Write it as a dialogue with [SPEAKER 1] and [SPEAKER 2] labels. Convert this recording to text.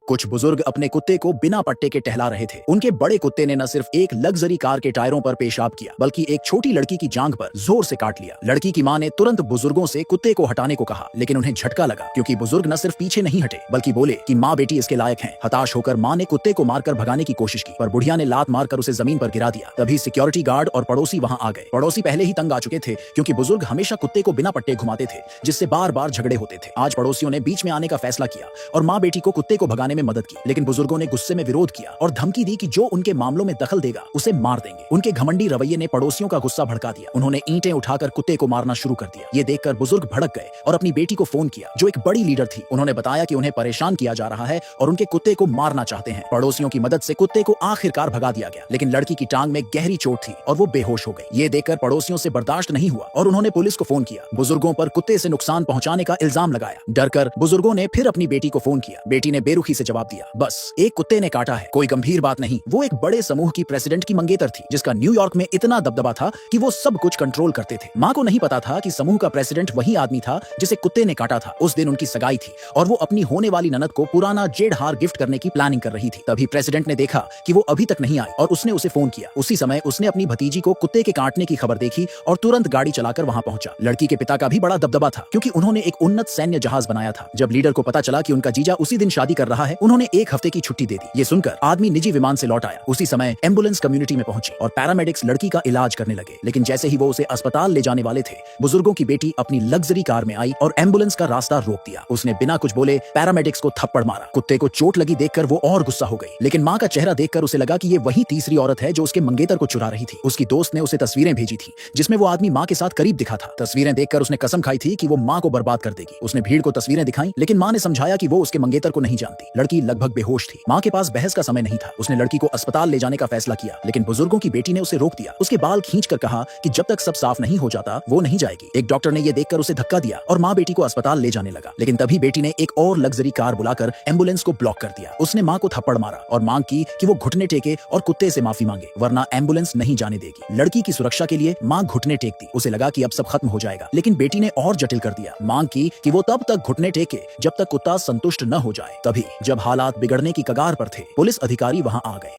[SPEAKER 1] कुछ बुजुर्ग अपने कुत्ते को बिना पट्टे के टहला रहे थे। उनके बड़े कुत्ते ने न सिर्फ एक लग्जरी कार के टायरों पर पेशाब किया, बल्कि एक छोटी लड़की की जांघ पर जोर से काट लिया। लड़की की मां ने तुरंत बुजुर्गों से कुत्ते को हटाने को कहा, लेकिन उन्हें झटका लगा क्योंकि बुजुर्ग न सिर्फ पीछे नहीं हटे बल्कि बोले कि माँ बेटी इसके लायक हैं। हताश होकर माँ ने कुत्ते को मारकर भगाने की कोशिश की, पर बुढ़िया ने लात मारकर उसे जमीन पर गिरा दिया। तभी सिक्योरिटी गार्ड और पड़ोसी वहां आ गए। पड़ोसी पहले ही तंग आ चुके थे क्योंकि बुजुर्ग हमेशा कुत्ते को बिना पट्टे घुमाते थे, जिससे बार बार झगड़े होते थे। आज पड़ोसियों ने बीच में आने का फैसला किया और माँ बेटी को कुत्ते को भगाने में मदद की, लेकिन बुजुर्गों ने गुस्से में विरोध किया और धमकी दी कि जो उनके मामलों में दखल देगा उसे मार देंगे। उनके घमंडी रवैये ने पड़ोसियों का गुस्सा भड़का दिया। उन्होंने ईंटें उठाकर कुत्ते को मारना शुरू कर दिया। ये देखकर बुजुर्ग भड़क गए और अपनी बेटी को फोन किया, जो एक बड़ी लीडर थी। उन्होंने बताया कि उन्हें परेशान किया जा रहा है और उनके कुत्ते को मारना चाहते हैं। पड़ोसियों की मदद से कुत्ते को आखिरकार भगा दिया गया, लेकिन लड़की की टांग में गहरी चोट थी और वो बेहोश हो गई। ये देखकर पड़ोसियों से बर्दाश्त नहीं हुआ और उन्होंने पुलिस को फोन किया। बुजुर्गों पर कुत्ते से नुकसान पहुंचाने का इल्जाम लगाया। डरकर बुजुर्गों ने फिर अपनी बेटी को फोन किया। बेटी ने बेरुखी से जवाब दिया, बस एक कुत्ते ने काटा है, कोई गंभीर बात नहीं। वो एक बड़े समूह की प्रेसिडेंट की मंगेतर थी, जिसका न्यूयॉर्क में इतना दबदबा था कि वो सब कुछ कंट्रोल करते थे। माँ को नहीं पता था कि समूह का प्रेसिडेंट वही आदमी था जिसे कुत्ते ने काटा था। उस दिन उनकी सगाई थी और वो अपनी होने वाली ननद को पुराना जेड हार गिफ्ट करने की प्लानिंग कर रही थी। तभी प्रेसिडेंट ने देखा कि वो अभी तक नहीं आई और उसने उसे फोन किया। उसी समय उसने अपनी भतीजी को कुत्ते के काटने की खबर देखी और तुरंत गाड़ी चलाकर वहां पहुंचा। लड़की के पिता का भी बड़ा दबदबा था क्योंकि उन्होंने एक उन्नत सैन्य जहाज बनाया था। जब लीडर को पता चला कि उनका जीजा उसी दिन शादी कर रहा है, उन्होंने एक हफ्ते की छुट्टी दे दी। ये सुनकर आदमी निजी विमान से लौट आया। उसी समय एम्बुलेंस कम्युनिटी में पहुंची और पैरामेडिक्स लड़की का इलाज करने लगे। लेकिन जैसे ही वो उसे अस्पताल ले जाने वाले थे, बुजुर्गों की बेटी अपनी लग्जरी कार में आई और एम्बुलेंस का रास्ता रोक दिया। उसने बिना कुछ बोले पैरामेडिक्स को थप्पड़ मारा। कुत्ते को चोट लगी देखकर वो और गुस्सा हो गई, लेकिन माँ का चेहरा देखकर उसे लगा कि ये वही तीसरी औरत है जो उसके मंगेतर को चुरा रही थी। उसकी दोस्त ने उसे तस्वीरें भेजी थी जिसमें वो आदमी माँ के साथ करीब दिखा था। तस्वीरें देखकर उसने कसम खाई थी कि वो माँ को बर्बाद कर देगी। उसने भीड़ को तस्वीरें दिखाई, लेकिन माँ ने समझाया कि वो उसके मंगेतर को नहीं जानती। लड़की लगभग बेहोश थी। माँ के पास बहस का समय नहीं था। उसने लड़की को अस्पताल ले जाने का फैसला किया, लेकिन बुजुर्गों की बेटी ने उसे रोक दिया। उसके बाल खींचकर कहा कि जब तक सब साफ नहीं हो जाता वो नहीं जाएगी। एक डॉक्टर ने ये देखकर उसे धक्का दिया और माँ बेटी को अस्पताल ले जाने लगा, लेकिन तभी बेटी ने एक और लग्जरी कार बुलाकर एम्बुलेंस को ब्लॉक कर दिया। उसने माँ को थप्पड़ मारा और मांग की कि वो घुटने टेके और कुत्ते से माफी मांगे, वरना एम्बुलेंस नहीं जाने देगी। लड़की की सुरक्षा के लिए माँ घुटने टेक दी। उसे लगा कि अब सब खत्म हो जाएगा, लेकिन बेटी ने और जटिल कर दिया। मांग की कि वो तब तक घुटने टेके जब तक कुत्ता संतुष्ट न हो जाए। तभी जब हालात बिगड़ने की कगार पर थे, पुलिस अधिकारी वहां आ गए।